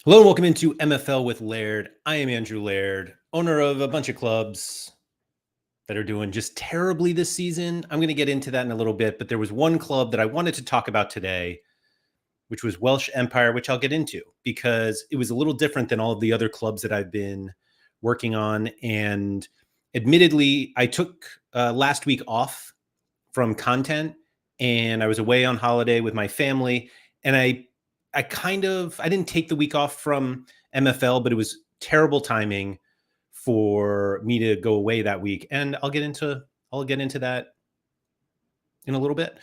Hello and welcome into MFL with Laird. I am Andrew Laird, owner of a bunch of clubs that are doing just terribly this season. I'm going to get into that in a little bit, but there was one club that I wanted to talk about today, which was Welsh Empire, which I'll get into because it was a little different than all of the other clubs that I've been working on. And admittedly, I took last week off from content and I was away on holiday with my family. And I didn't take the week off from MFL, but it was terrible timing for me to go away that week. And I'll get into that in a little bit.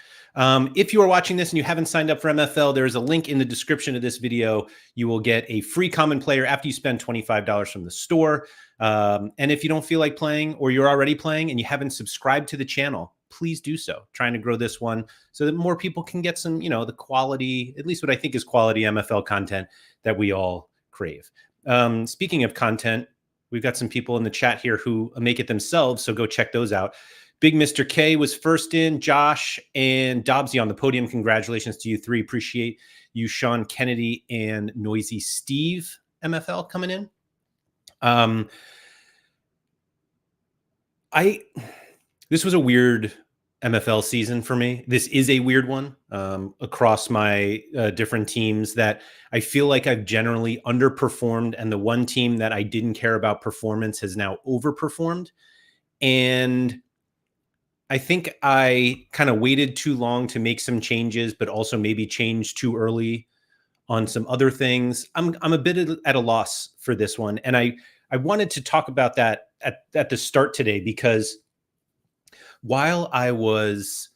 If you are watching this and you haven't signed up for MFL, there is a link in the description of this video. You will get a free common player after you spend $25 from the store. And if you don't feel like playing or you're already playing and you haven't subscribed to the channel, please do so. Trying to grow this one so that more people can get some, the quality, at least what I think is quality MFL content that we all crave. Speaking of content, we've got some people in the chat here who make it themselves, so go check those out. Big Mr. K was first in, Josh and Dobbsy on the podium. Congratulations to you three. Appreciate you, Sean Kennedy and Noisy Steve MFL coming in. This was a weird MFL season for me. This is a weird one across my different teams that I feel like I've generally underperformed. And the one team that I didn't care about performance has now overperformed. And I think I kind of waited too long to make some changes, but also maybe change too early on some other things. I'm a bit at a loss for this one. And I wanted to talk about that at the start today, because while I was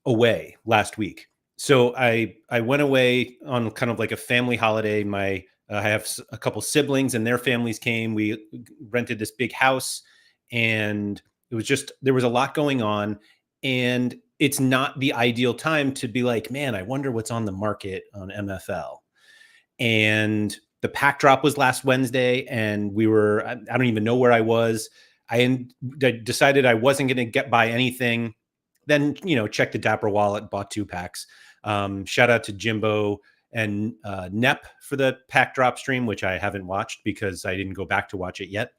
away last week, so I went away on kind of like a family holiday. I have a couple siblings and their families came. We rented this big house and there was a lot going on, and it's not the ideal time to be like, man, I wonder what's on the market on MFL. And the pack drop was last Wednesday, and I don't even know where I was. I decided I wasn't going to buy anything. Then, check the Dapper wallet, bought 2 packs. Shout out to Jimbo and Nep for the pack drop stream, which I haven't watched because I didn't go back to watch it yet.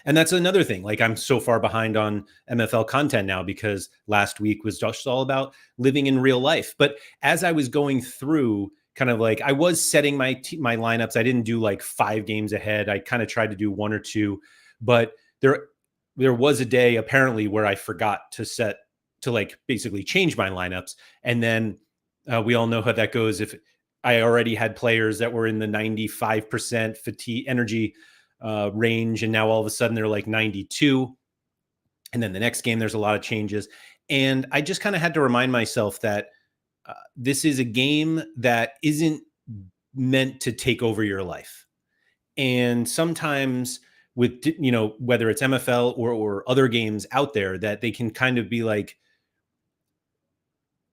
And that's another thing. Like, I'm so far behind on MFL content now because last week was just all about living in real life. But as I was going through, kind of like, I was setting my lineups. I didn't do like 5 games ahead. I kind of tried to do 1 or 2, but there was a day apparently where I forgot to like basically change my lineups. And then we all know how that goes. If I already had players that were in the 95% fatigue energy range, and now all of a sudden they're like 92. And then the next game, there's a lot of changes. And I just kind of had to remind myself that this is a game that isn't meant to take over your life. And sometimes with, whether it's MFL or other games out there, that they can kind of be like,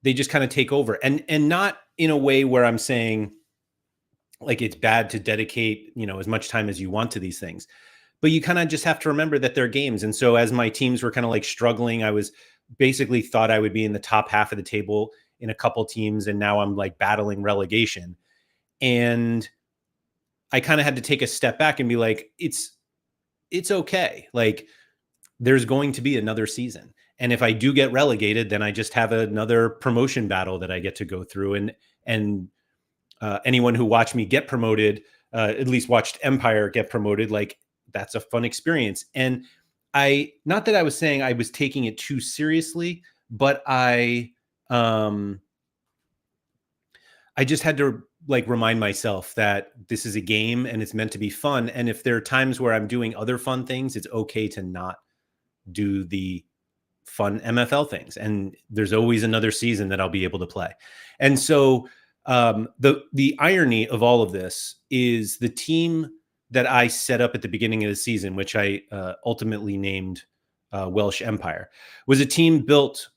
they just kind of take over, and not in a way where I'm saying like it's bad to dedicate, as much time as you want to these things, but you kind of just have to remember that they're games. And so as my teams were kind of like struggling, I was basically thought I would be in the top half of the table in a couple teams. And now I'm like battling relegation. And I kind of had to take a step back and be like, it's okay. Like, there's going to be another season. And if I do get relegated, then I just have another promotion battle that I get to go through. And anyone who watched me get promoted, at least watched Empire get promoted, like, that's a fun experience. And not that I was saying I was taking it too seriously, but I just had to like remind myself that this is a game and it's meant to be fun. And if there are times where I'm doing other fun things, it's okay to not do the fun MFL things. And there's always another season that I'll be able to play. And so the irony of all of this is the team that I set up at the beginning of the season, which I ultimately named Welsh Empire, was a team built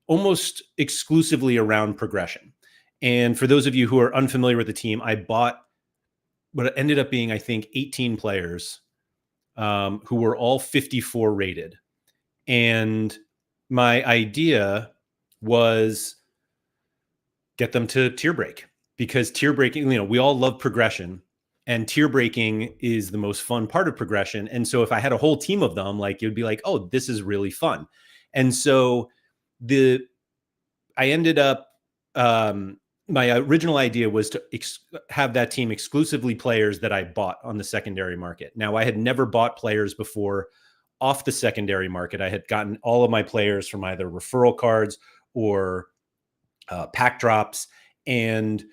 almost exclusively around progression. And for those of you who are unfamiliar with the team, I bought what ended up being, I think, 18 players who were all 54 rated. And my idea was get them to tier break. because tier breaking, we all love progression, and tier breaking is the most fun part of progression. And so if I had a whole team of them, like, it would be like, oh, this is really fun. And so the I ended up, my original idea was to have that team exclusively players that I bought on the secondary market. Now, I had never bought players before off the secondary market. I had gotten all of my players from either referral cards or pack drops, and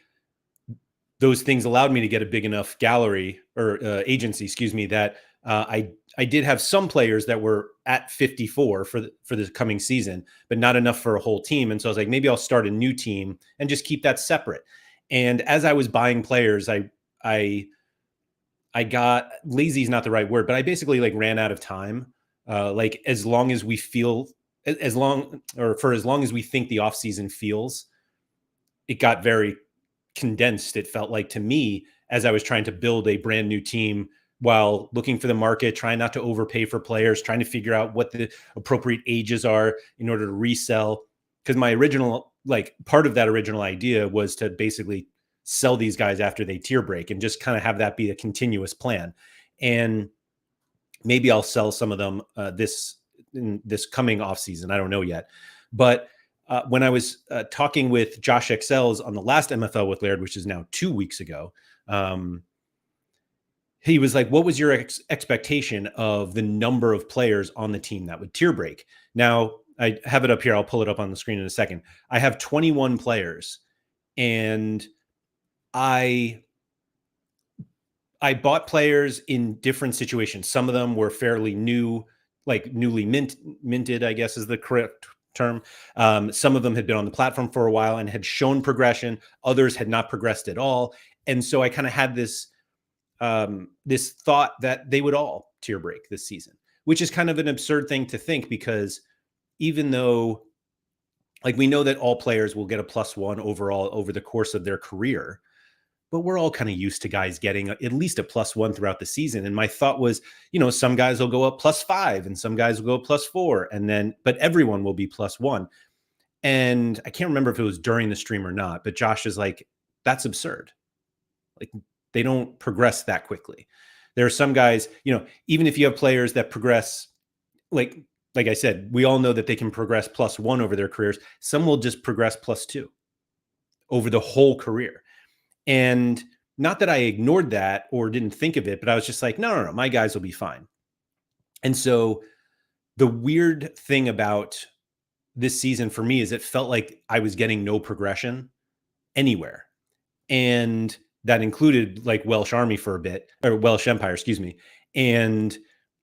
those things allowed me to get a big enough gallery or agency, excuse me, that I did have some players that were at 54 for the coming season, but not enough for a whole team. And so I was like, maybe I'll start a new team and just keep that separate. And as I was buying players, I got lazy is not the right word, but I basically like ran out of time. Like as long as we feel, as long or for as long as we think the off season feels, it got very condensed. It felt like to me, as I was trying to build a brand new team while looking for the market, trying not to overpay for players, trying to figure out what the appropriate ages are in order to resell. Because my original, like part of that original idea was to basically sell these guys after they tier break and just kind of have that be a continuous plan. And maybe I'll sell some of them this coming off season. I don't know yet. But when I was talking with Josh Excels on the last MFL with Laird, which is now 2 weeks ago, he was like, what was your expectation of the number of players on the team that would tier break? Now, I have it up here. I'll pull it up on the screen in a second. I have 21 players, and I bought players in different situations. Some of them were fairly new, like newly minted, I guess is the correct term. Some of them had been on the platform for a while and had shown progression. Others had not progressed at all. And so I kind of had this thought that they would all tier break this season, which is kind of an absurd thing to think, because even though like we know that all players will get a +1 overall over the course of their career, but we're all kind of used to guys getting at least a +1 throughout the season. And my thought was, some guys will go up +5 and some guys will go +4, and then, but everyone will be +1. And I can't remember if it was during the stream or not, but Josh is like, that's absurd. Like, they don't progress that quickly. There are some guys, even if you have players that progress, like I said, we all know that they can progress +1 over their careers. Some will just progress +2 over the whole career. And not that I ignored that or didn't think of it, but I was just like, no, my guys will be fine. And so the weird thing about this season for me is it felt like I was getting no progression anywhere. And that included like Welsh Army for a bit, or Welsh Empire, excuse me. And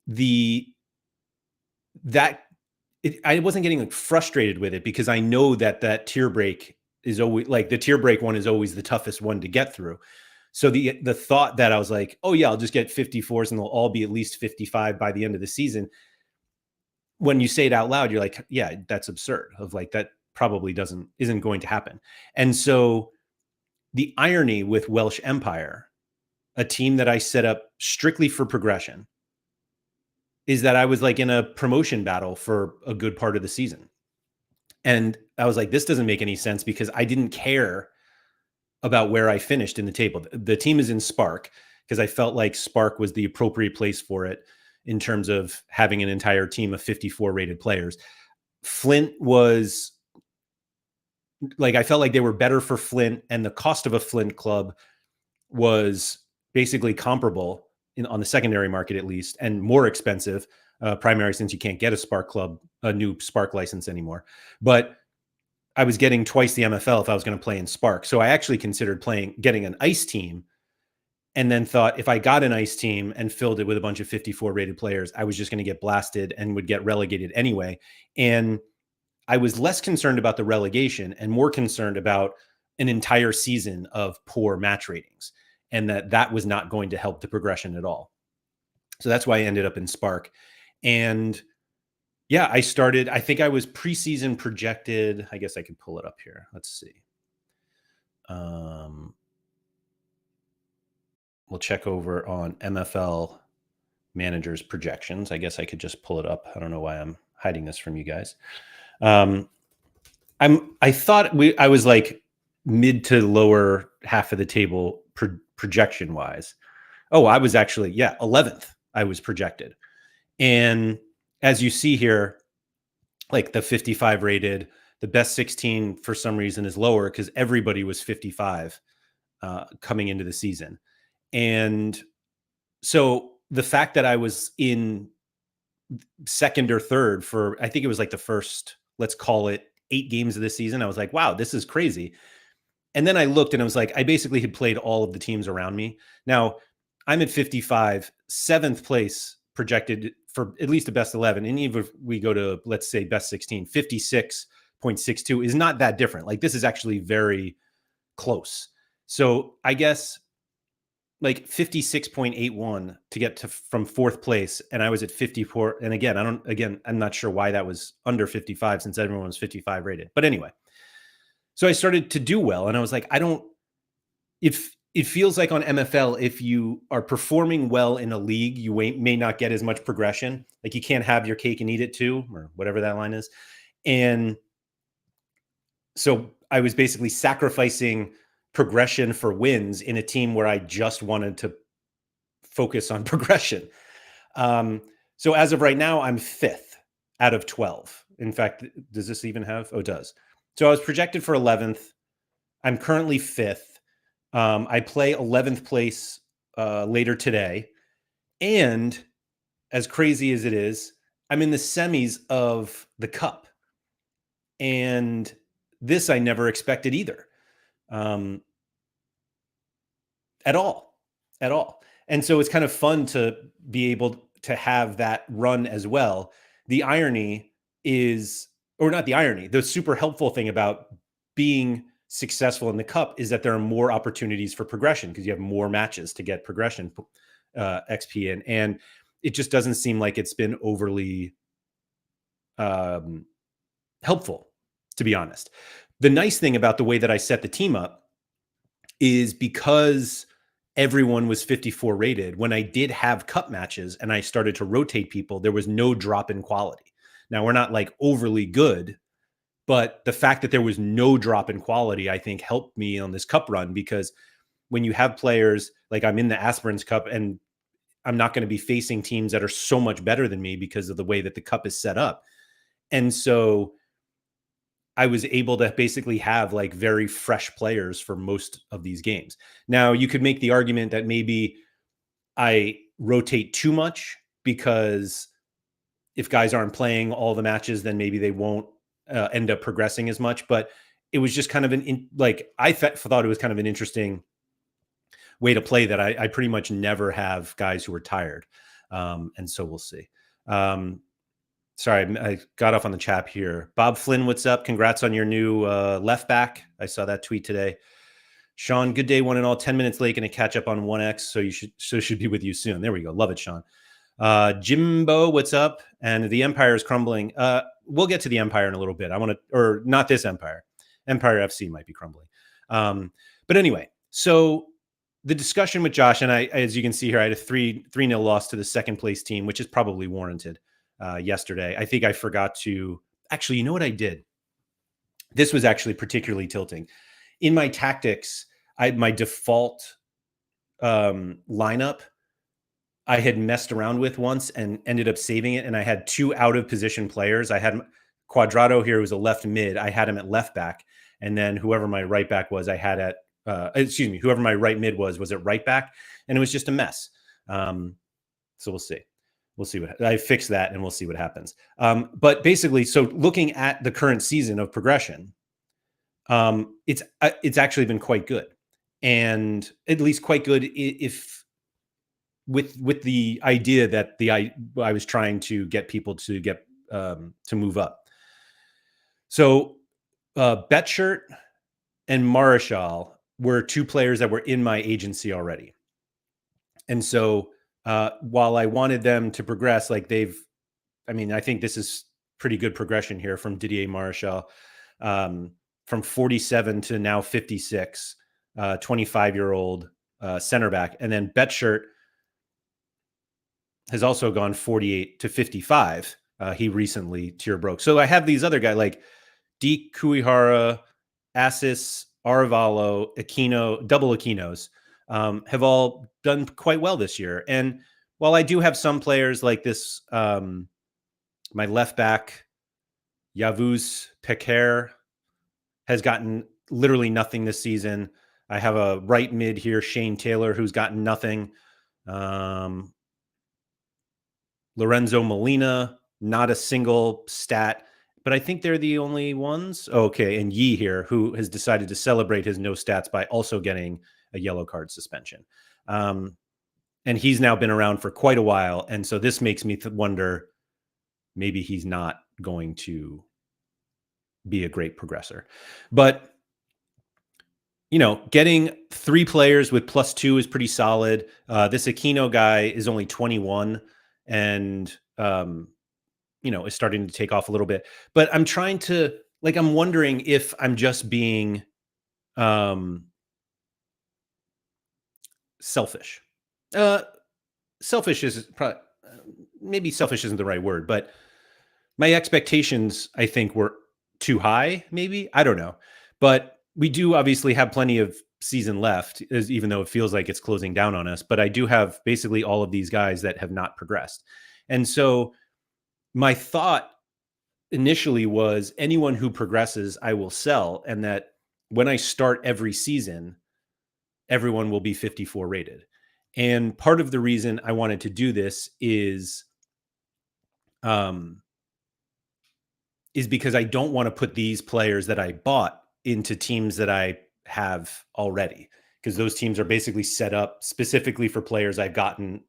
I wasn't getting like frustrated with it, because I know that tier break is always like the tier break one is always the toughest one to get through. So the thought that I was like, oh yeah, I'll just get 54s and they'll all be at least 55 by the end of the season. When you say it out loud, you're like, yeah, that's absurd. Of like, that probably isn't going to happen. And so the irony with Welsh Empire, a team that I set up strictly for progression, is that I was like in a promotion battle for a good part of the season. And I was like, this doesn't make any sense, because I didn't care about where I finished in the table. The team is in Spark, because I felt like Spark was the appropriate place for it in terms of having an entire team of 54 rated players. Flint was like, I felt like they were better for Flint, and the cost of a Flint club was basically comparable on the secondary market, at least, and more expensive primary, since you can't get a new Spark license anymore. But I was getting twice the MFL if I was going to play in Spark. So I actually considered getting an ice team, and then thought if I got an ice team and filled it with a bunch of 54 rated players, I was just going to get blasted and would get relegated anyway. And I was less concerned about the relegation and more concerned about an entire season of poor match ratings, and that was not going to help the progression at all. So that's why I ended up in Spark. And yeah, I think I was preseason projected. I guess I could pull it up here. Let's see. We'll check over on MFL managers projections. I guess I could just pull it up. I don't know why I'm hiding this from you guys. I was like mid to lower half of the table projection wise. Oh, I was actually, 11th. I was projected. And as you see here, like the 55 rated, the best 16 for some reason is lower because everybody was 55 coming into the season. And so the fact that I was in second or third for, I think it was like the first, let's call it 8 games of the season, I was like, wow, this is crazy. And then I looked and I was like, I basically had played all of the teams around me. Now I'm at 55, 7th place projected for at least a best 11. And even if we go to, let's say, best 16, 56.62 is not that different. Like, this is actually very close. So I guess like 56.81 to get to from 4th place. And I was at 54. And again, I'm not sure why that was under 55 since everyone was 55 rated. But anyway, so I started to do well. And I was like, if it feels like on MFL, if you are performing well in a league, you may not get as much progression. Like, you can't have your cake and eat it too, or whatever that line is. And so I was basically sacrificing progression for wins in a team where I just wanted to focus on progression. So as of right now, I'm 5th out of 12. In fact, does this even have? Oh, it does. So I was projected for 11th. I'm currently 5th. I play 11th place later today. And as crazy as it is, I'm in the semis of the Cup. And this I never expected either. At all. And so it's kind of fun to be able to have that run as well. The irony is, or not the irony, the super helpful thing about being successful in the Cup is that there are more opportunities for progression because you have more matches to get progression XP in. And it just doesn't seem like it's been overly helpful, to be honest. The nice thing about the way that I set the team up is because everyone was 54 rated, when I did have Cup matches and I started to rotate people, there was no drop in quality. Now, we're not like overly good, but the fact that there was no drop in quality, I think, helped me on this Cup run, because when you have players like, I'm in the Aspirants Cup and I'm not going to be facing teams that are so much better than me because of the way that the Cup is set up. And so I was able to basically have like very fresh players for most of these games. Now, you could make the argument that maybe I rotate too much, because if guys aren't playing all the matches, then maybe they won't end up progressing as much. But it was just kind of I thought it was kind of an interesting way to play that I pretty much never have guys who are tired. And so we'll see. Sorry, I got off on the chat here. Bob Flynn, what's up? Congrats on your new left back. I saw that tweet today. Sean, good day, one and all. 10 minutes late, going to catch up on 1X, so should be with you soon. There we go. Love it, Sean. Jimbo, what's up? And the Empire is crumbling. We'll get to the Empire in a little bit. Or not this Empire. Empire FC might be crumbling. But anyway, so the discussion with Josh, and I, as you can see here, I had a 3-0 loss to the second place team, which is probably warranted. Yesterday, I think I forgot to actually, you know what I did? This was actually particularly tilting. In my tactics, my default lineup, I had messed around with once and ended up saving it. And I had 2 out of position players. I had Quadrado here, who was a left mid. I had him at left back. And then whoever my right back was, I had at, whoever my right mid was at right back. And it was just a mess. So we'll see. We'll see what I fix that, and we'll see what happens. But basically, so looking at the current season of progression, it's actually been quite good, and at least quite good if with the idea that I was trying to get people to get to move up. So Bettshirt and Marischal were 2 players that were in my agency already, and so. While I wanted them to progress, like I think this is pretty good progression here from Didier Marischal, from 47 to now 56, 25-year-old center back. And then Bettshirt has also gone 48 to 55. He recently tier broke. So I have these other guys like Deke Kuihara, Assis Aravalo, Aquino, double Aquinos, have all done quite well this year. And while I do have some players like this, my left back, Yavuz Peker, has gotten literally nothing this season. I have a right mid here, Shane Taylor, who's gotten nothing. Lorenzo Molina, not a single stat, but I think they're the only ones. Okay, and Yi here, who has decided to celebrate his no stats by also getting a yellow card suspension. And he's now been around for quite a while. And so this makes me wonder, maybe he's not going to be a great progressor. But, you know, getting 3 players with +2 is pretty solid. This Aquino guy is only 21 and, you know, is starting to take off a little bit. But I'm trying to, like, I'm wondering if I'm just being selfish. Selfish is probably, maybe selfish isn't the right word, but my expectations, I think, were too high, maybe. I don't know. But we do obviously have plenty of season left, even though it feels like it's closing down on us. But I do have basically all of these guys that have not progressed. And so my thought initially was anyone who progresses, I will sell. And that when I start every season, everyone will be 54 rated. And part of the reason I wanted to do this is because I don't want to put these players that I bought into teams that I have already, because those teams are basically set up specifically for players I've gotten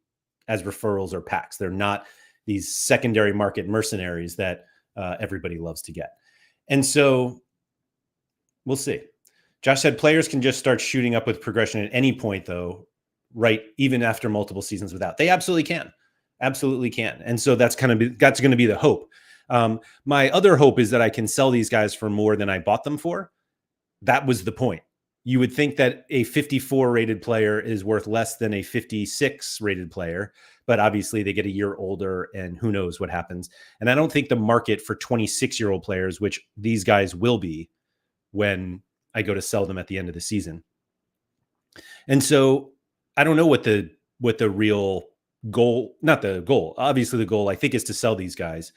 as referrals or packs. They're not these secondary market mercenaries that everybody loves to get. And so we'll see. Josh said players can just start shooting up with progression at any point, though, right? Even after multiple seasons without. They absolutely can. Absolutely can. And so that's going to be the hope. My other hope is that I can sell these guys for more than I bought them for. That was the point. You would think that a 54 rated player is worth less than a 56 rated player, but obviously they get a year older and who knows what happens. And I don't think the market for 26-year-old players, which these guys will be when I go to sell them at the end of the season. And so I don't know what the real goal, not the goal, obviously the goal I think is to sell these guys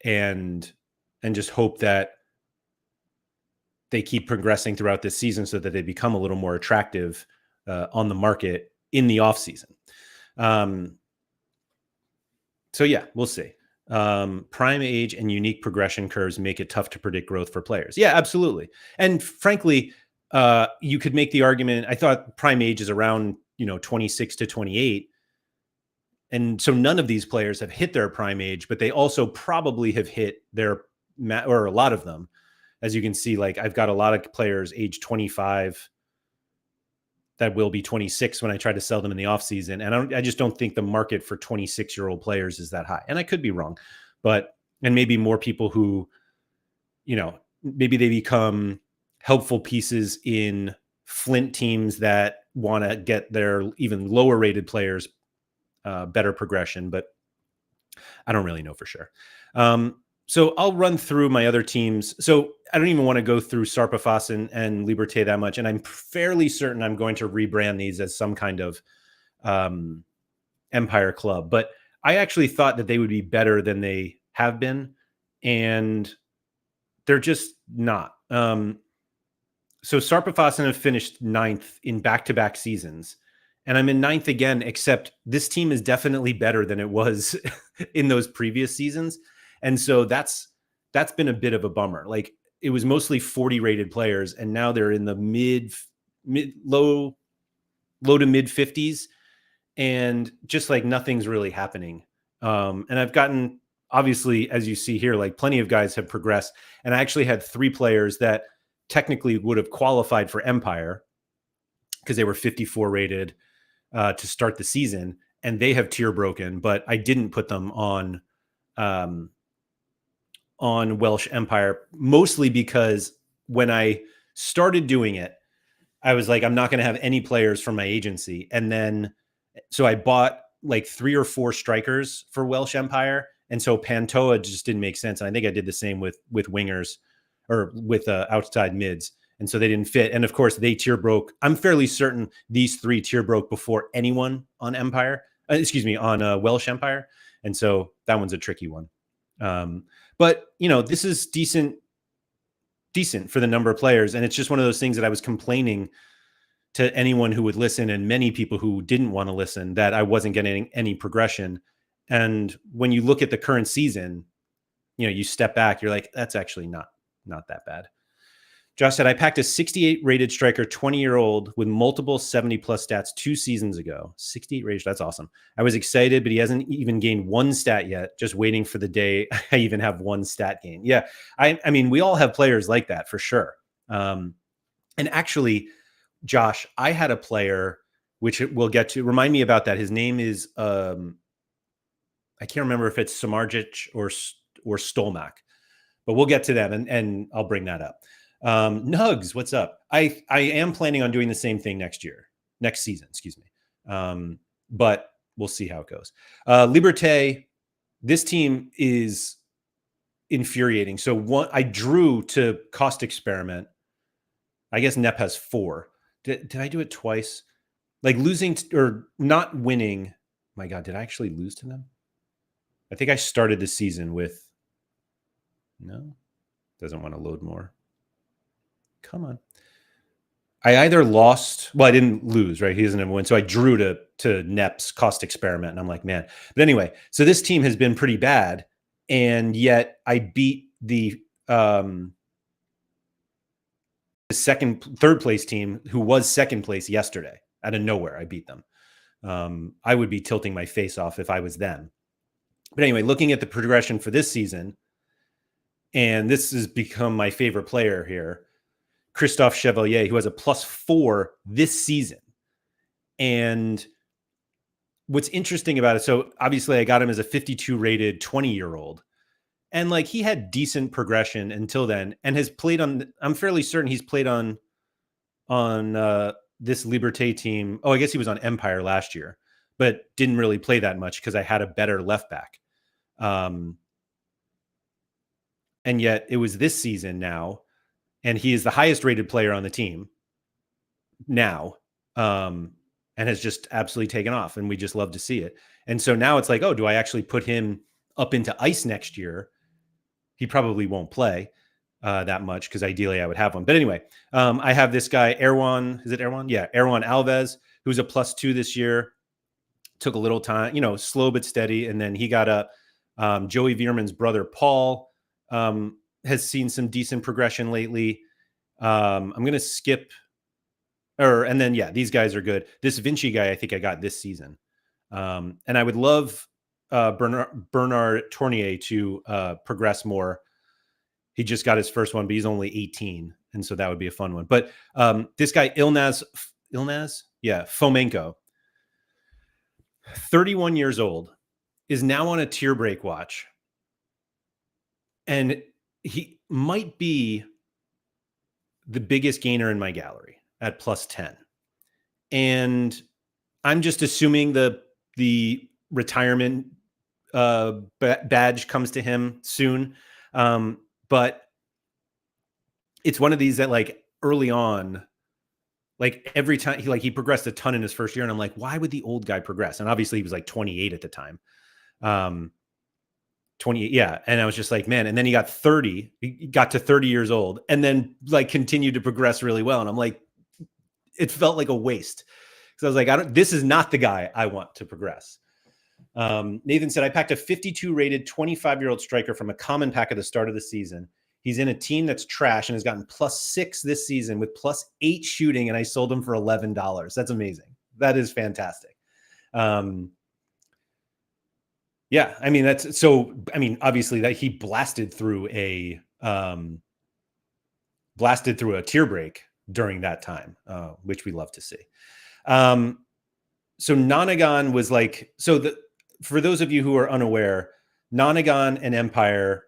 and just hope that they keep progressing throughout this season so that they become a little more attractive on the market in the off season. So yeah, we'll see. Prime age and unique progression curves make it tough to predict growth for players. Yeah, absolutely. And frankly, you could make the argument, I thought prime age is around, 26 to 28. And so none of these players have hit their prime age, but they also probably have hit or a lot of them. As you can see, like I've got a lot of players age 25 that will be 26 when I try to sell them in the offseason. And I just don't think the market for 26-year-old players is that high. And I could be wrong, and maybe more people who, maybe they become helpful pieces in Flint teams that want to get their even lower rated players better progression, but I don't really know for sure. So I'll run through my other teams. So I don't even want to go through Sarpathos and Liberté that much. And I'm fairly certain I'm going to rebrand these as some kind of Empire club. But I actually thought that they would be better than they have been. And they're just not. So Sarpathos have finished 9th in back-to-back seasons. And I'm in 9th again, except this team is definitely better than it was in those previous seasons. And so that's been a bit of a bummer. Like it was mostly 40 rated players, and now they're in the low to mid 50s, and just like nothing's really happening. And I've gotten, obviously, as you see here, like plenty of guys have progressed. And I actually had 3 players that technically would have qualified for Empire because they were 54 rated to start the season, and they have tier broken, but I didn't put them on Welsh Empire, mostly because when I started doing it, I was like, I'm not going to have any players from my agency. And then, so I bought like 3 or 4 strikers for Welsh Empire. And so Pantoja just didn't make sense. And I think I did the same with wingers or with outside mids. and so they didn't fit. And of course, they tier broke. I'm fairly certain these three tier broke before anyone on Empire. On Welsh Empire, and so that one's a tricky one. But this is decent for the number of players, and it's just one of those things that I was complaining to anyone who would listen, and many people who didn't want to listen, that I wasn't getting any progression. And when you look at the current season, you step back, you're like, that's actually not that bad. Josh said, I packed a 68 rated striker, 20-year-old with multiple 70 plus stats 2 seasons ago. 68 rated, that's awesome. I was excited, but he hasn't even gained one stat yet. Just waiting for the day I even have one stat gain. Yeah, I mean, we all have players like that for sure. And actually, Josh, I had a player, which we'll get to. Remind me about that. His name is, I can't remember if it's Samardzic or Stolmak, but we'll get to them, and I'll bring that up. Nugs, what's up? I am planning on doing the same thing next season, excuse me. But we'll see how it goes. Liberté, this team is infuriating. So I drew to cost experiment. I guess Nep has 4. Did I do it twice? Like losing or not winning. My God, did I actually lose to them? I think I started the season with, no, doesn't want to load more. Come on. I either lost, well, I didn't lose, right? He doesn't have a win. So I drew to Nep's cost experiment, and I'm like, man. But anyway, so this team has been pretty bad, and yet I beat the third place team who was second place yesterday. Out of nowhere, I beat them. I would be tilting my face off if I was them. But anyway, looking at the progression for this season, and this has become my favorite player here, Christophe Chevalier, who has a +4 this season. And what's interesting about it, so obviously I got him as a 52 rated 20-year-old. And like he had decent progression until then, and has played on, I'm fairly certain he's played on this Liberté team. Oh, I guess he was on Empire last year, but didn't really play that much because I had a better left back. And yet it was this season now, and he is the highest rated player on the team now, and has just absolutely taken off, and we just love to see it. And so now it's like, oh, do I actually put him up into ice next year? He probably won't play that much because ideally I would have one. But anyway, I have this guy, Erwan. Is it Erwan? Yeah, Erwan Alves, who's a +2 this year. Took a little time, slow but steady. And then he got up. Joey Veerman's brother, Paul, has seen some decent progression lately. I'm going to skip. And then, yeah, these guys are good. This Vinci guy, I think I got this season. And I would love Bernard Tournier to progress more. He just got his first one, but he's only 18. And so that would be a fun one. But this guy, Ilnaz, yeah, Fomenko, 31 years old, is now on a tier break watch. And he might be the biggest gainer in my gallery at +10. And I'm just assuming the retirement badge comes to him soon. But it's one of these that like early on, like every time he progressed a ton in his first year. And I'm like, why would the old guy progress? And obviously he was like 28 at the time. 28. Yeah. And I was just like, man. And then he got 30, he got to 30 years old and then like continued to progress really well. And I'm like, it felt like a waste. Cause I was like, this is not the guy I want to progress. Nathan said, I packed a 52 rated 25-year-old striker from a common pack at the start of the season. He's in a team that's trash and has gotten +6 this season with +8 shooting. And I sold him for $11. That's amazing. That is fantastic. Yeah. I mean, obviously that he blasted through a tier break during that time, which we love to see. So Nonagon was like, for those of you who are unaware, Nonagon and Empire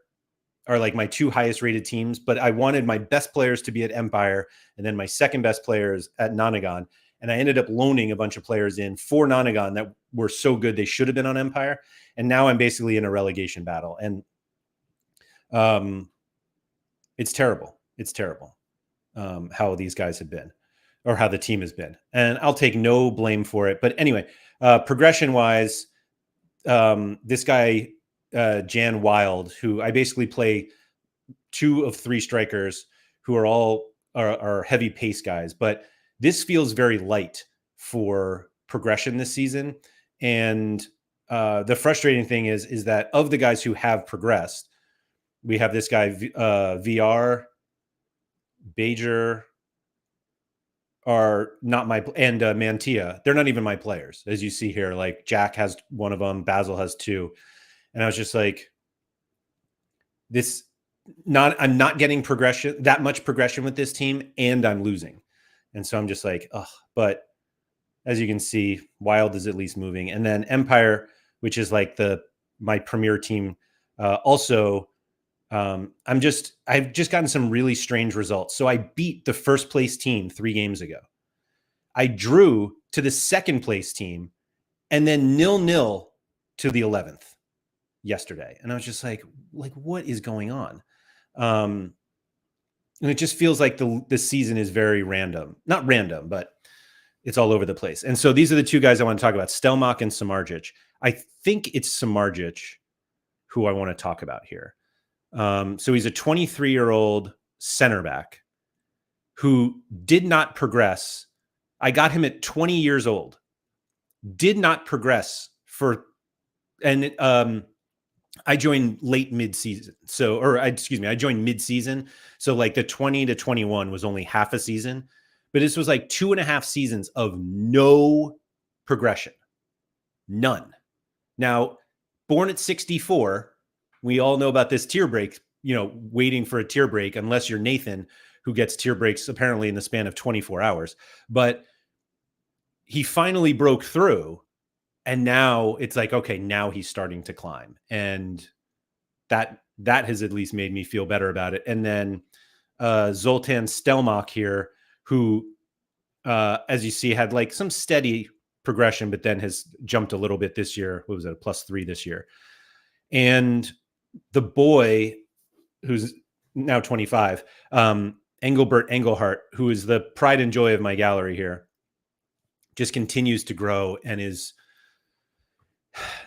are like my 2 highest rated teams, but I wanted my best players to be at Empire and then my second best players at Nonagon. And I ended up loaning a bunch of players in for Nonagon that were so good they should have been on Empire. And now I'm basically in a relegation battle. And it's terrible. It's terrible. how these guys have been or how the team has been. And I'll take no blame for it. But anyway, progression wise, this guy, Jan Wild, who I basically play 2 of 3 strikers who are all are heavy pace guys, but this feels very light for progression this season. And the frustrating thing is that of the guys who have progressed, we have this guy, VR, Bajer are not my, and Mantia. They're not even my players, as you see here. Like Jack has one of them, Basil has 2. And I was just like, I'm not getting that much progression with this team, and I'm losing. And so I'm just like, ugh. But as you can see, Wild is at least moving. And then Empire, which is like my premier team, also, I've just gotten some really strange results. So I beat the first place team 3 games ago. I drew to the second place team, and then 0-0 to the 11th yesterday. And I was just like, what is going on? And it just feels like the season is very random. Not random, but it's all over the place. And so these are the 2 guys I want to talk about, Stelmach and Samardzic. I think it's Samardzic who I want to talk about here. So he's a 23-year-old center back who did not progress. I got him at 20 years old, did not progress and I joined late mid-season. I joined mid-season. So like the 20 to 21 was only half a season, but this was like 2.5 seasons of no progression. None. Now, born at 64, we all know about this tier break, waiting for a tier break, unless you're Nathan, who gets tier breaks apparently in the span of 24 hours. But he finally broke through. And now it's like, okay, now he's starting to climb. And that has at least made me feel better about it. And then Zoltan Stelmach here, who, as you see, had like some steady progression, but then has jumped a little bit this year. What was it, a +3 this year? And the boy, who's now 25, Engelbert Engelhart, who is the pride and joy of my gallery here, just continues to grow and is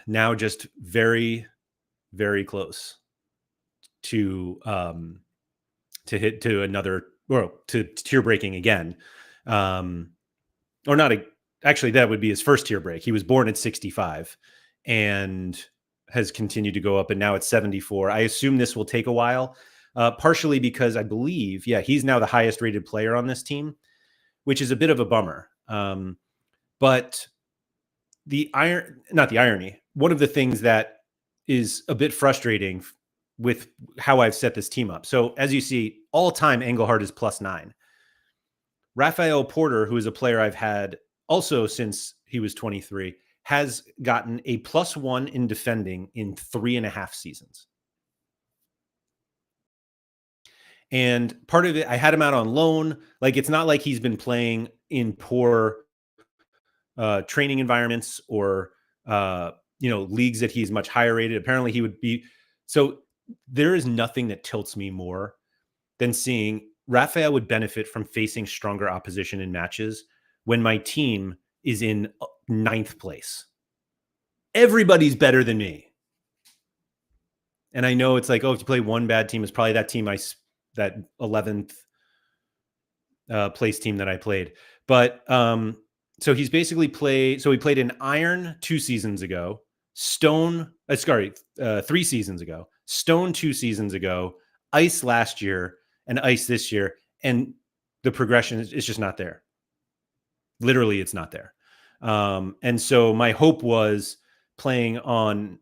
now just very, very close to hit to another, or to tier breaking again. Or not, actually that would be his first tier break. He was born at 65 and has continued to go up, and now it's 74. I assume this will take a while, partially because I believe, he's now the highest rated player on this team, which is a bit of a bummer. But not the irony, one of the things that is a bit frustrating with how I've set this team up. So as you see, all time Engelhart is +9. Rafael Porter, who is a player I've had also since he was 23, has gotten a +1 in defending in 3.5 seasons. And part of it, I had him out on loan. Like, it's not like he's been playing in poor training environments or leagues that he's much higher rated. Apparently he would be. So there is nothing that tilts me more than seeing Rafael would benefit from facing stronger opposition in matches when my team is in 9th place. Everybody's better than me. And I know it's like, if you play one bad team, it's probably that team, that 11th place team that I played. But so he's basically he played in Iron 2 seasons ago, Stone, 3 seasons ago, Stone 2 seasons ago, Ice last year, and Ice this year. And the progression is just not there. Literally, it's not there. And so my hope was playing on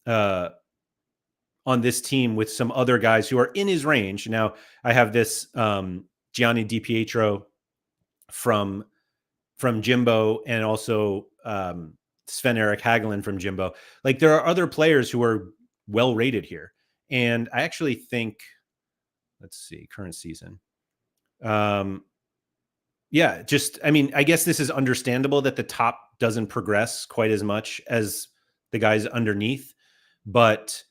this team with some other guys who are in his range. Now I have this Gianni DiPietro from Jimbo, and also Sven-Erik Hagelin from Jimbo. Like, there are other players who are well rated here. And I actually think, let's see, current season. I guess this is understandable that the top doesn't progress quite as much as the guys underneath, but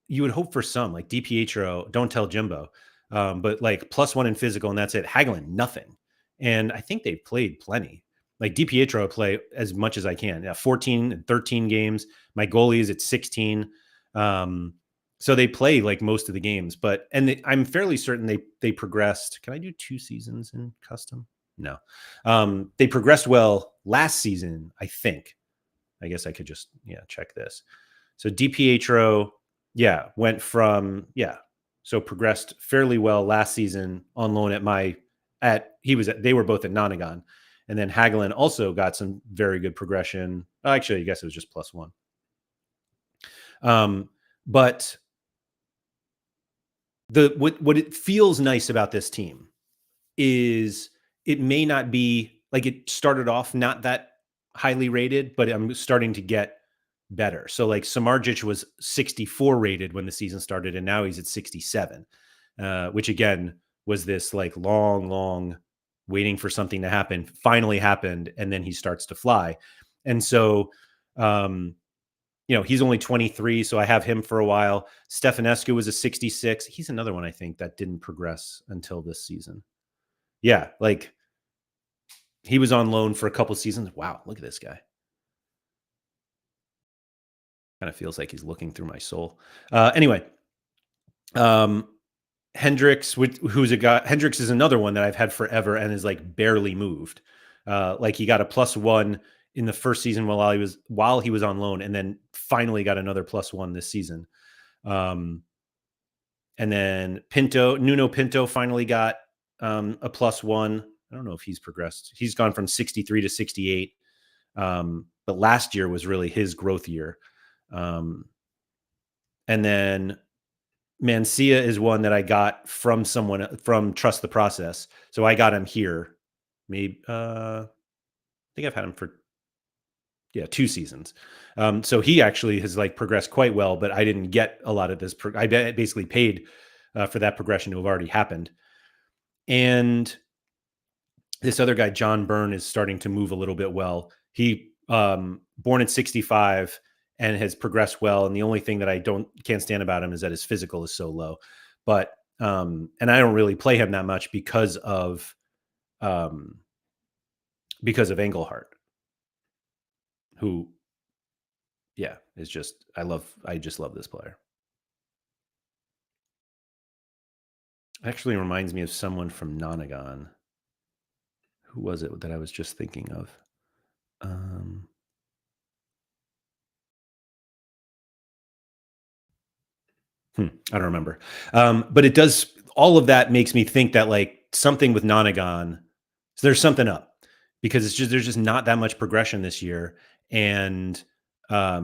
you would hope for some, like DiPietro, don't tell Jimbo. but like +1 in physical, and that's it. Hagelin, nothing. And I think they've played plenty. Like DiPietro play as much as I can. Yeah, 14 and 13 games. My goalie is at 16. Um, so they play like most of the games, but I'm fairly certain they progressed. Can I do 2 seasons in custom? No. They progressed well last season, I think. I guess I could just check this. So DiPietro, went from so progressed fairly well last season on loan they were both at Nonagon. And then Hagelin also got some very good progression. Actually, I guess it was just +1. But what it feels nice about this team is it may not be like it started off not that highly rated, but I'm starting to get better. So like Samardzic was 64 rated when the season started, and now he's at 67, which again was this like long waiting for something to happen. Finally happened, and then he starts to fly. And so, he's only 23, so I have him for a while. Stefanescu was a 66. He's another one I think that didn't progress until this season. Yeah, like he was on loan for a couple seasons. Wow, look at this guy. Kind of feels like he's looking through my soul. Anyway, Hendricks, Hendricks is another one that I've had forever and is like barely moved. Like he got a +1 in the first season while he was on loan, and then finally got another +1 this season. And then Nuno Pinto finally got a +1. I don't know if he's progressed. He's gone from 63 to 68. But last year was really his growth year. And then Mancia is one that I got from someone from Trust the Process. So I got him here. Maybe I think I've had him for 2 seasons. So he actually has like progressed quite well, but I didn't get a lot of this. I basically paid for that progression to have already happened. And this other guy, John Byrne, is starting to move a little bit well. He born at 65 and has progressed well. And the only thing that I can't stand about him is that his physical is so low. But and I don't really play him that much because of Engelhart, who is just I just love this player. Actually reminds me of someone from Nonagon. Who was it that I was just thinking of? I don't remember. But it does, all of that makes me think that like something with Nonagon, so there's something up, because there's just not that much progression this year. And I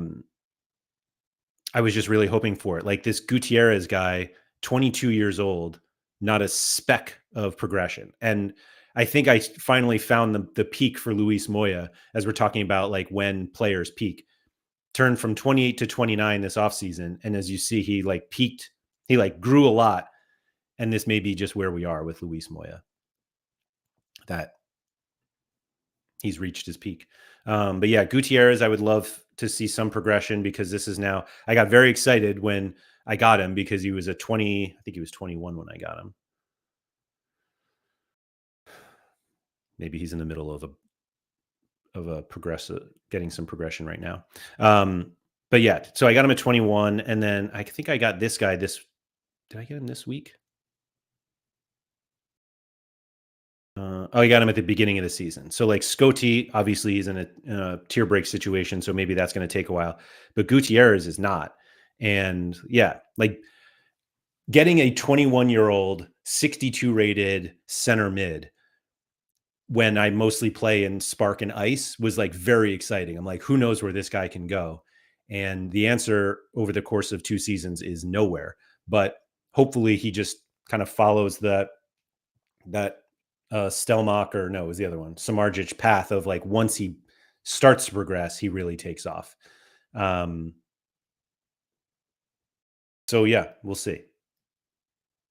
was just really hoping for it. Like this Gutierrez guy, 22 years old, not a speck of progression. And I think I finally found the peak for Luis Moya, as we're talking about like when players peak. Turned from 28 to 29 this offseason. And as you see, he like peaked, he like grew a lot. And this may be just where we are with Luis Moya, that he's reached his peak. But yeah, Gutierrez, I would love to see some progression, because this is now, I got very excited when I got him because he was I think he was 21 when I got him. Maybe he's in the middle of a getting some progression right now. But yeah, so I got him at 21, and then I think I got this guy did I get him this week? I got him at the beginning of the season. So like Scotty, obviously he's in a tier break situation, so maybe that's going to take a while. But Gutierrez is not. And like getting a 21-year-old 62 rated center mid when I mostly play in Spark and Ice was like very exciting. I'm like, who knows where this guy can go? And the answer over the course of 2 seasons is nowhere. But hopefully he just kind of follows that Stelmach, or no, it was the other one, Samardzic path of like, once he starts to progress, he really takes off. So yeah, we'll see.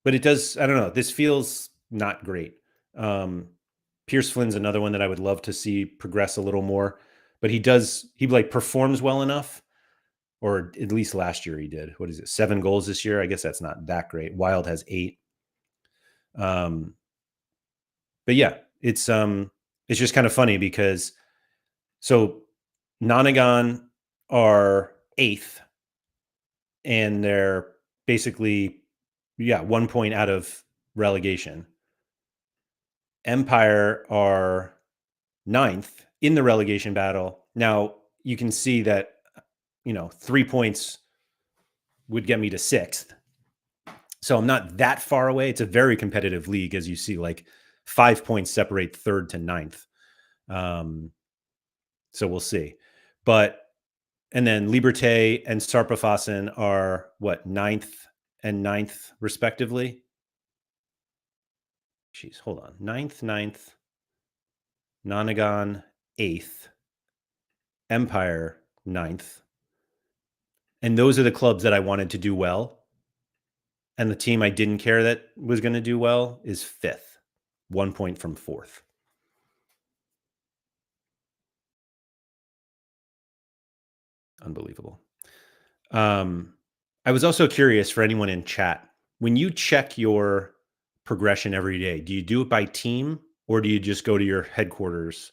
But it does, I don't know, this feels not great. Pierce Flynn's another one that I would love to see progress a little more, but he like performs well enough, or at least last year he did. What is it? 7 goals this year. I guess that's not that great. Wild has 8. Um, but yeah, it's just kind of funny because so Nonagon are eighth, and they're basically 1 point out of relegation. Empire are ninth in the relegation battle. Now you can see that 3 points would get me to sixth. So I'm not that far away. It's a very competitive league, as you see, like 5 points separate third to ninth. So we'll see. And then Liberté and Sarpafasen are what, ninth and ninth respectively? Jeez, hold on. Ninth, Nonagon, eighth, Empire, ninth. And those are the clubs that I wanted to do well. And the team I didn't care that was going to do well is fifth, 1 point from fourth. Unbelievable. I was also curious for anyone in chat, when you check your progression every day, do you do it by team or do you just go to your headquarters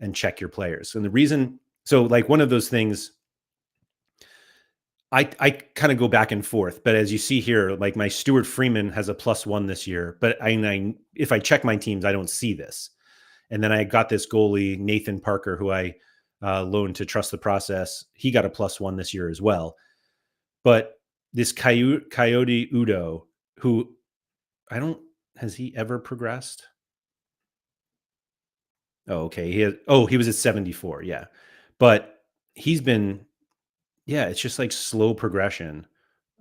and check your players? And the reason, so like one of those things, I kind of go back and forth, but as you see here, like my Stuart Freeman has a +1 this year, but if I check my teams, I don't see this. And then I got this goalie, Nathan Parker, who I loaned to Trust the Process. He got a +1 this year as well. But this Coyote Udo, who has he ever progressed? Oh, okay. He was at 74. Yeah. But he's been, it's just like slow progression.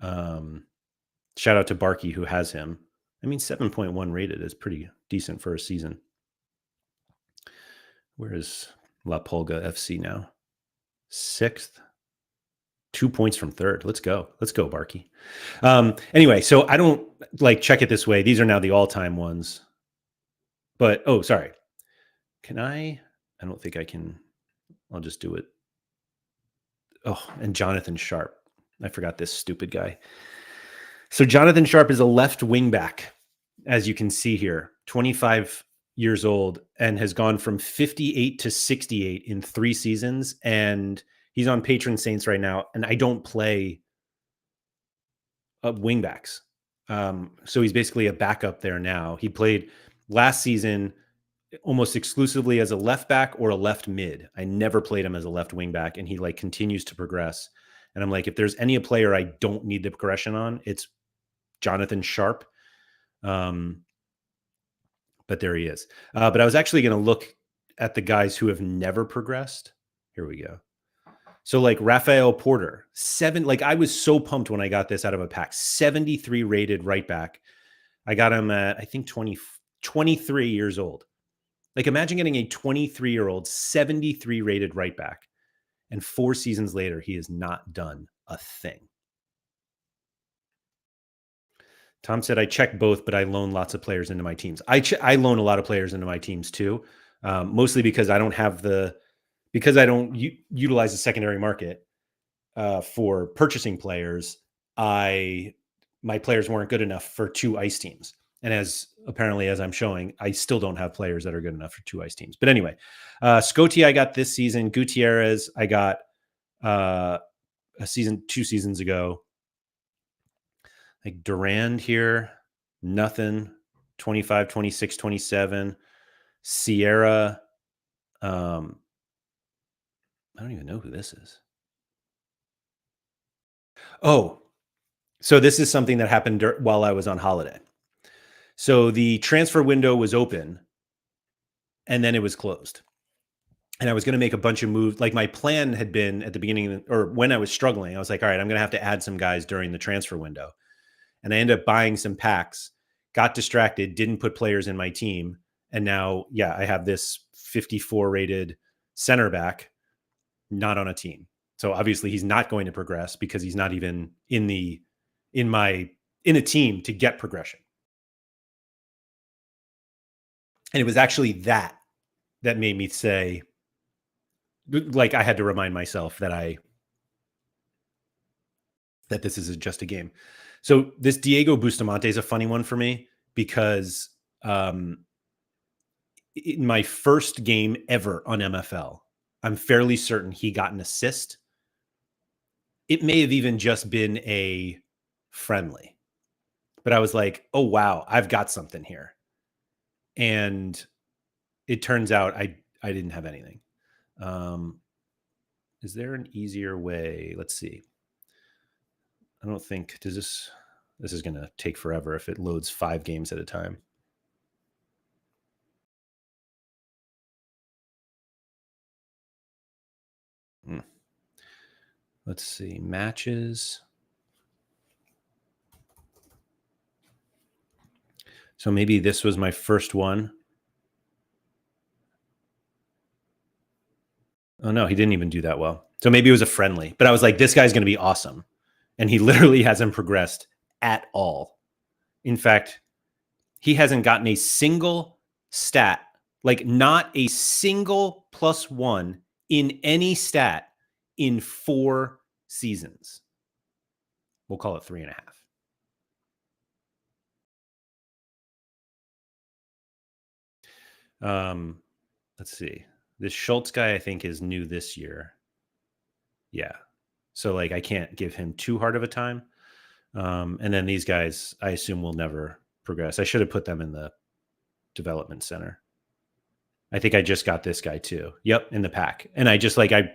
Shout out to Barkey who has him. I mean, 7.1 rated is pretty decent for a season. Where is La Pulga FC now? Sixth. 2 points from third. Let's go, Barkey. Anyway, so I don't like check it this way. These are now the all-time ones. But sorry. Can I don't think I can. I'll just do it. Oh, and Jonathan Sharp. I forgot this stupid guy. So Jonathan Sharp is a left wing back, as you can see here, 25 years old, and has gone from 58 to 68 in 3 seasons. And he's on Patron Saints right now. And I don't play wing backs. So he's basically a backup there now. He played last season almost exclusively as a left back or a left mid. I never played him as a left wing back, and he like continues to progress. And I'm like, if there's any player I don't need the progression on, it's Jonathan Sharp. But there he is. But I was actually going to look at the guys who have never progressed. Here we go. So like Rafael Porter, 7, like I was so pumped when I got this out of a pack, 73 rated right back. I got him at, I think 23 years old. Like imagine getting a 23-year-old, 73 rated right back. And 4 seasons later, he has not done a thing. Tom said, I check both, but I loan lots of players into my teams. I loan a lot of players into my teams too, mostly because I don't utilize the secondary market for purchasing players. My players weren't good enough for 2 ice teams. And as I'm showing, I still don't have players that are good enough for 2 ice teams. But anyway, Scotty I got this season. Gutierrez I got 2 seasons ago. Like Durand here, nothing. 25, 26, 27. Sierra. I don't even know who this is. Oh, so this is something that happened while I was on holiday. So the transfer window was open and then it was closed. And I was going to make a bunch of moves. Like my plan had been at the beginning, or when I was struggling, I was like, all right, I'm going to have to add some guys during the transfer window. And I ended up buying some packs, got distracted, didn't put players in my team. And now, I have this 54 rated center back, not on a team. So obviously he's not going to progress because he's not even in a team to get progression. And it was actually that made me say, like, I had to remind myself that this is just a game. So this Diego Bustamante is a funny one for me because in my first game ever on MFL, I'm fairly certain he got an assist. It may have even just been a friendly, but I was like, oh, wow, I've got something here. And it turns out I didn't have anything. Is there an easier way? Let's see. I don't think, this is going to take forever if it loads 5 games at a time. Let's see, matches. So maybe this was my first one. Oh no, he didn't even do that well. So maybe it was a friendly, but I was like, this guy's going to be awesome. And he literally hasn't progressed at all. In fact, he hasn't gotten a single stat, like not a single +1 in any stat in 4 seasons. We'll call it 3.5. Let's see. This Schultz guy, I think, is new this year. Yeah. So like I can't give him too hard of a time. And then these guys, I assume, will never progress. I should have put them in the development center. I think I just got this guy too. Yep, in the pack. And I just like I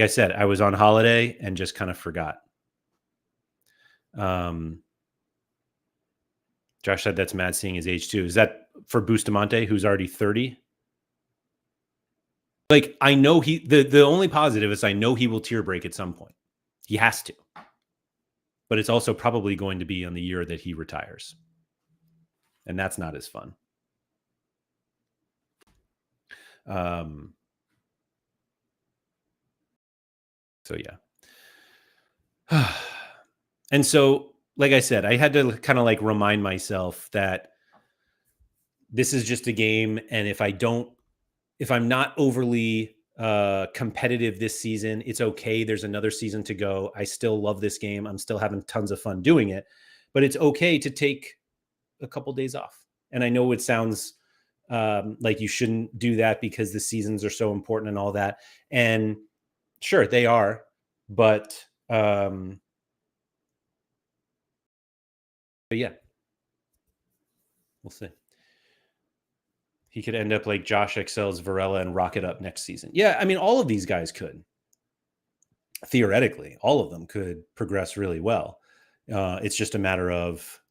said, I was on holiday and just kind of forgot. Josh said that's mad seeing his age too. Is that for Bustamante, who's already 30? Like, I know the only positive is I know he will tier break at some point. He has to. But it's also probably going to be on the year that he retires. And that's not as fun. So yeah. And so, like I said, I had to kind of like remind myself that this is just a game. And if I'm not overly competitive this season, it's okay. There's another season to go. I still love this game. I'm still having tons of fun doing it, but it's okay to take a couple days off. And I know it sounds like you shouldn't do that because the seasons are so important and all that. And sure, they are, but yeah, we'll see. He could end up like Josh excels Varela and rocket up next season. Yeah, I mean, all of these guys could. Theoretically, all of them could progress really well. It's just a matter of,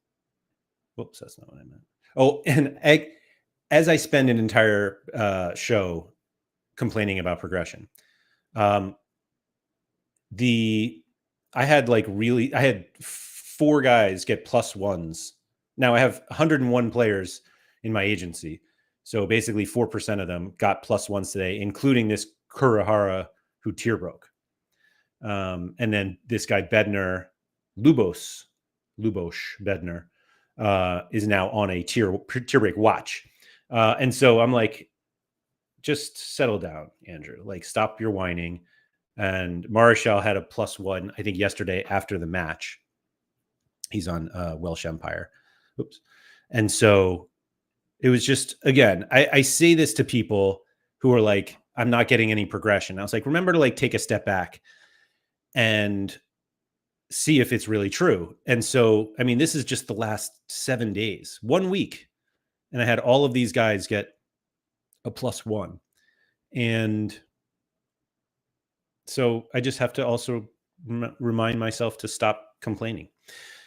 whoops, that's not what I meant. Oh, and as I spend an entire show complaining about progression, I had 4 guys get +1s. Now I have 101 players in my agency. So basically 4% of them got +1s today, including this Kurihara who tier broke. And then this guy Bednar, Lubos Bednar, is now on a tier break watch. And so I'm like, just settle down, Andrew. Like, stop your whining. And Marshall had a +1, I think, yesterday after the match. He's on Welsh Empire. Oops. And so it was just, again, I say this to people who are like, I'm not getting any progression. I was like, remember to like take a step back and see if it's really true. And so, I mean, this is just the last 7 days, 1 week. And I had all of these guys get a +1. And so I just have to also remind myself to stop complaining.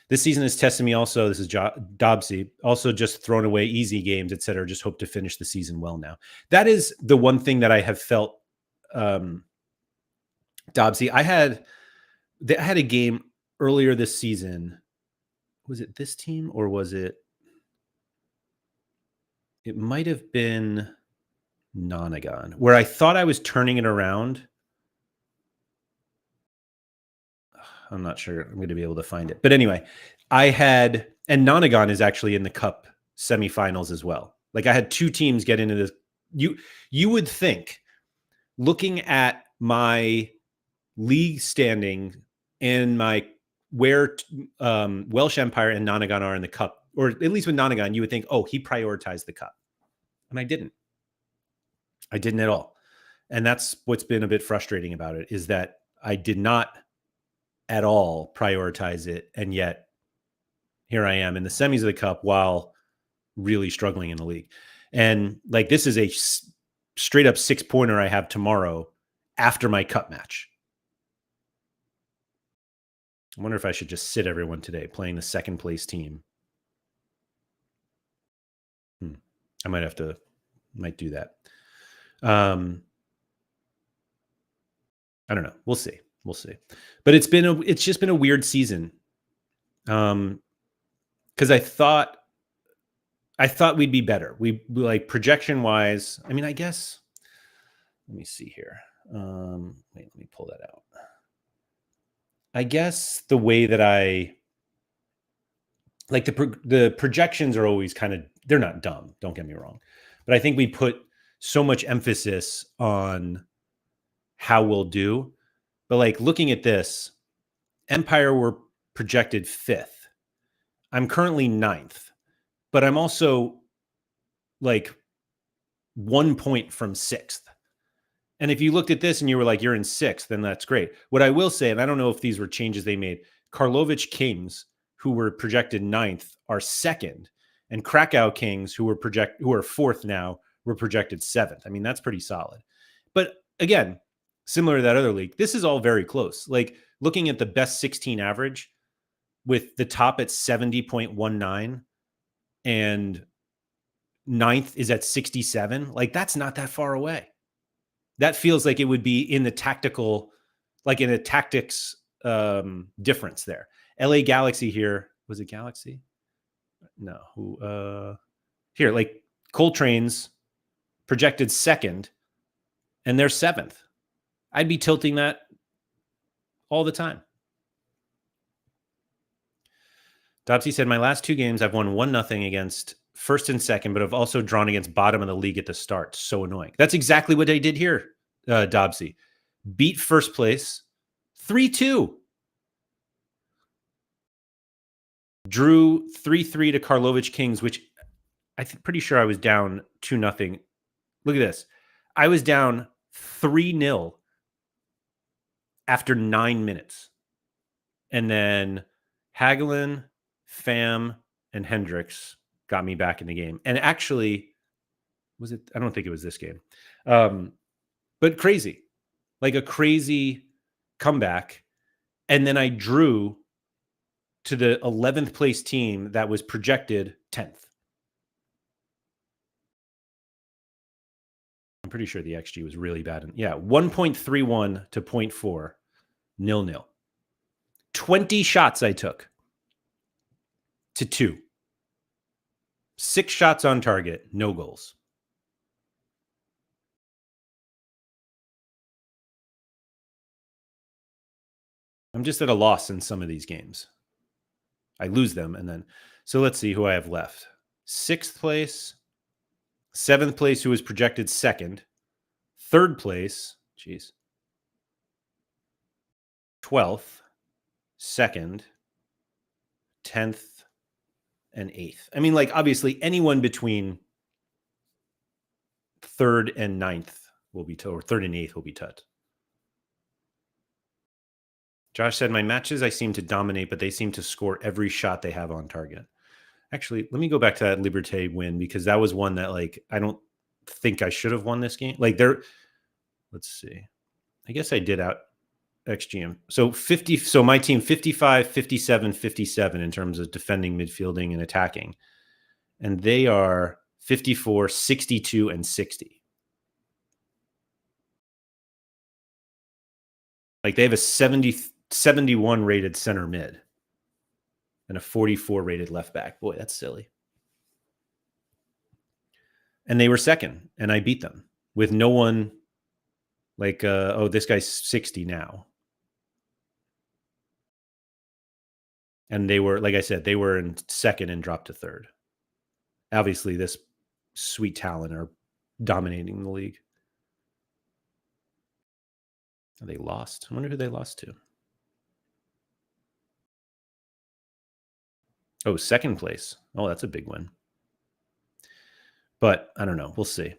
This season has tested me also. This is Dobbsy. Also just thrown away easy games, et cetera. Just hope to finish the season well now. That is the one thing that I have felt, Dobbsy. I had a game earlier this season. Was it this team or was it? It might have been Nonagon, where I thought I was turning it around. I'm not sure I'm going to be able to find it. But anyway, and Nonagon is actually in the Cup semifinals as well. Like, I had 2 teams get into this. You would think, looking at my league standing and where Welsh Empire and Nonagon are in the Cup or at least with Nonagon, you would think, oh, he prioritized the cup. And I didn't. I didn't at all. And that's what's been a bit frustrating about it, is that I did not at all prioritize it. And yet here I am in the semis of the cup while really struggling in the league. And like, this is a straight up 6-pointer I have tomorrow after my cup match. I wonder if I should just sit everyone today playing the second place team. I might do that. I don't know. We'll see. But it's just been a weird season. Because I thought we'd be better. We like, projection wise. I mean, I guess. Let me see here. Wait, let me pull that out. I guess the way that I like the projections are always kind of, they're not dumb. Don't get me wrong, but I think we put so much emphasis on how we'll do. But like, looking at this, Empire were projected 5th. I'm currently 9th, but I'm also like 1 point from 6th. And if you looked at this and you were like, you're in 6th, then that's great. What I will say, and I don't know if these were changes they made, Karlovich Kings, who were projected 9th, are 2nd, and Krakow Kings, who are 4th now, were projected 7th. I mean, that's pretty solid. But again, similar to that other league, this is all very close. Like, looking at the best 16 average with the top at 70.19 and 9th is at 67, like, that's not that far away. That feels like it would be in the tactical, like in a tactics difference there. LA Galaxy here. Was it Galaxy? No. Here, like, Coltrane's projected 2nd and they're 7th. I'd be tilting that all the time. Dobsy said, my last 2 games, I've won 1-0 against first and second, but I've also drawn against bottom of the league at the start. So annoying. That's exactly what I did here, Dobsy. Beat first place 3-2. Drew 3-3 to Karlovich Kings, which pretty sure I was down 2-0. Look at this. I was down 3-0 after 9 minutes. And then Hagelin, Pham, and Hendricks got me back in the game. And actually, was it? I don't think it was this game. But crazy. Like a crazy comeback. And then I drew to the 11th place team that was projected 10th. I'm pretty sure the XG was really bad. 1.31 to 0.4, 0-0. 20 shots I took to 2. 6 shots on target, no goals. I'm just at a loss in some of these games. I lose them, and then, so let's see who I have left. 6th place, 7th place, who was projected 2nd, 3rd place, 12th, 2nd, 10th, and 8th. I mean, like, obviously anyone between 3rd and 9th will be, or 3rd and 8th will be touched. Josh said, my matches, I seem to dominate, but they seem to score every shot they have on target. Actually, let me go back to that Liberté win, because that was one that, like, I don't think I should have won this game. Like, let's see. I guess I did out XGM. So 50. So my team 55, 57, 57 in terms of defending, midfielding, and attacking. And they are 54, 62, and 60. Like, they have a 71 rated center mid and a 44 rated left back. Boy, that's silly. And they were 2nd, and I beat them with no one. Like, this guy's 60 now. And they were, like I said, they were in 2nd and dropped to 3rd. Obviously, this sweet talent are dominating the league. They lost. I wonder who they lost to. Oh, second place. Oh, that's a big win. But I don't know. We'll see.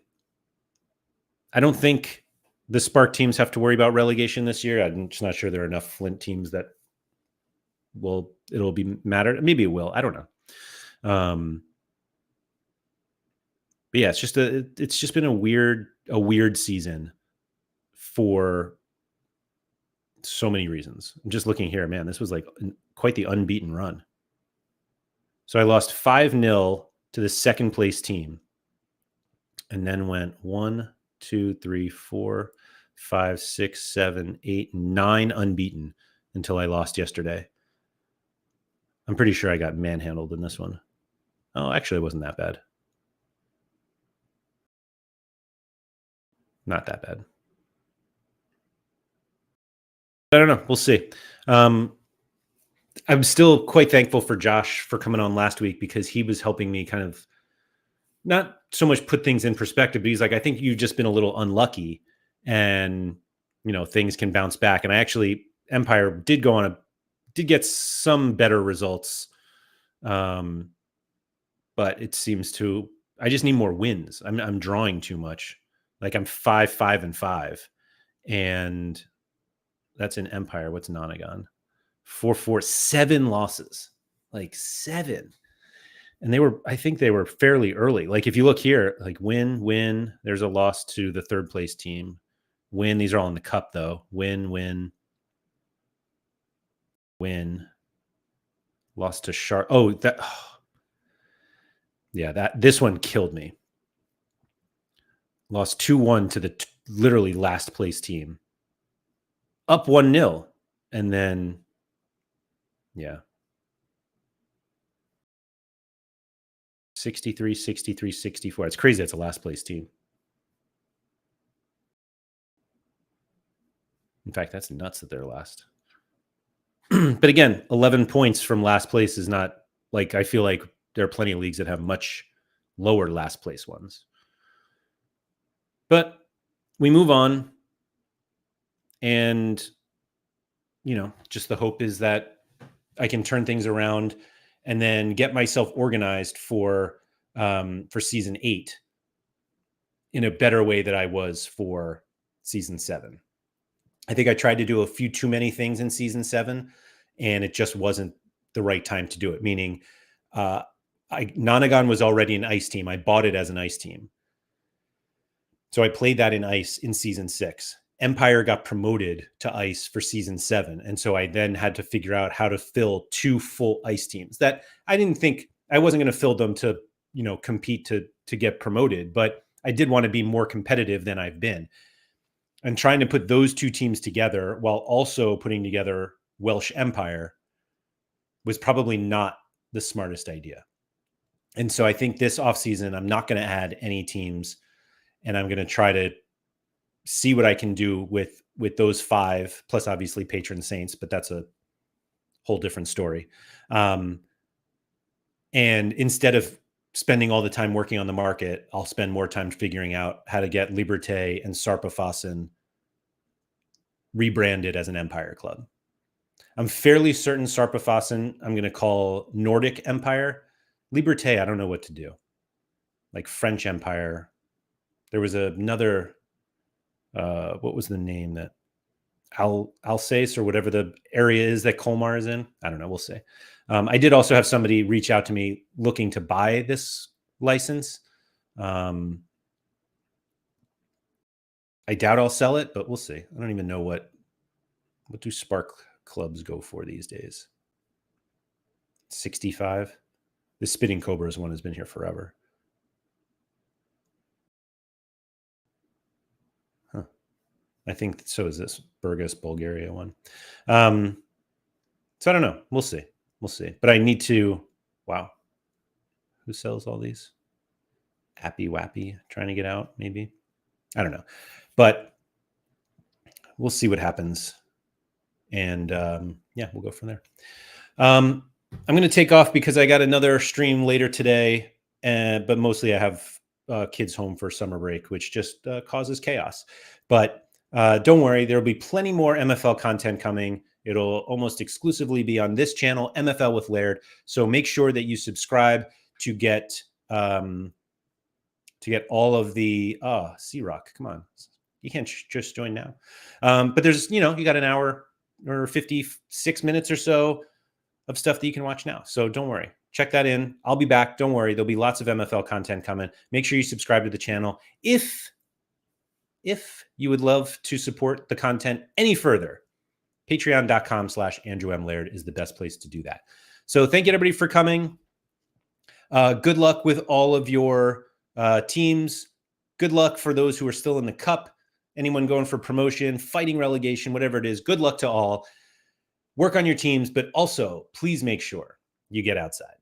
I don't think the Spark teams have to worry about relegation this year. I'm just not sure there are enough Flint teams that it'll be matter. Maybe it will. I don't know. But yeah, it's just been a weird season for so many reasons. I'm just looking here, man. This was like quite the unbeaten run. So I lost 5-0 to the second place team, and then went 1, 2, 3, 4, 5, 6, 7, 8, 9 unbeaten until I lost yesterday. I'm pretty sure I got manhandled in this one. Oh, actually, it wasn't that bad. Not that bad. I don't know. We'll see. I'm still quite thankful for Josh for coming on last week, because he was helping me kind of not so much put things in perspective, but he's like, I think you've just been a little unlucky, and things can bounce back. And I actually, Empire did get some better results. But it seems I just need more wins. I'm drawing too much. Like I'm 5-5-5, and that's in Empire. What's Nonagon? 4-4, 7 losses, like 7. And I think they were fairly early. Like if you look here, like win, there's a loss to the third place team. Win, these are all in the cup though. Win. Lost to Shark. This one killed me. Lost 2-1 to the literally last place team. Up 1-0. And then, yeah. 63, 63, 64. It's crazy. That's a last place team. In fact, that's nuts that they're last. But again, 11 points from last place is not like, I feel like there are plenty of leagues that have much lower last place ones. But we move on. And, just the hope is that I can turn things around and then get myself organized for season 8 in a better way that I was for season 7. I think I tried to do a few too many things in season 7, and it just wasn't the right time to do it. Meaning, Nonagon was already an ice team. I bought it as an ice team. So I played that in ice in season 6. Empire got promoted to ice for season 7. And so I then had to figure out how to fill 2 full ice teams that I didn't think I wasn't going to fill them to, compete to get promoted, but I did want to be more competitive than I've been. And trying to put those 2 teams together while also putting together Welsh Empire was probably not the smartest idea. And so I think this offseason, I'm not going to add any teams, and I'm going to try to see what I can do with those 5, plus obviously Patron Saints, but that's a whole different story. And instead of spending all the time working on the market, I'll spend more time figuring out how to get Liberté and Sarpafossen rebranded as an Empire club. I'm fairly certain Sarpafossen I'm going to call Nordic Empire. Liberté, I don't know what to do. Like French Empire. There was another, what was the name that Alsace or whatever the area is that Colmar is in? I don't know. We'll see. I did also have somebody reach out to me looking to buy this license. I doubt I'll sell it, but we'll see. I don't even know what do Spark clubs go for these days. 65. The Spitting Cobras one has been here forever. Huh. I think so is this Burgas, Bulgaria one. So I don't know. We'll see. But I need to, wow. Who sells all these? Appy Wappy trying to get out, maybe. I don't know. But we'll see what happens. And we'll go from there. I'm going to take off because I got another stream later today. But mostly I have kids home for summer break, which just causes chaos. But don't worry, there will be plenty more MFL content coming. It'll almost exclusively be on this channel, MFL with Laird. So make sure that you subscribe to get all of the C-Rock. Come on, you can't just join now. But there's, you got an hour or 56 minutes or so of stuff that you can watch now. So don't worry. Check that in. I'll be back. Don't worry. There'll be lots of MFL content coming. Make sure you subscribe to the channel. If you would love to support the content any further, patreon.com/Andrew M. Laird is the best place to do that. So thank you, everybody, for coming. Good luck with all of your teams. Good luck for those who are still in the cup. Anyone going for promotion, fighting relegation, whatever it is, good luck to all. Work on your teams, but also please make sure you get outside.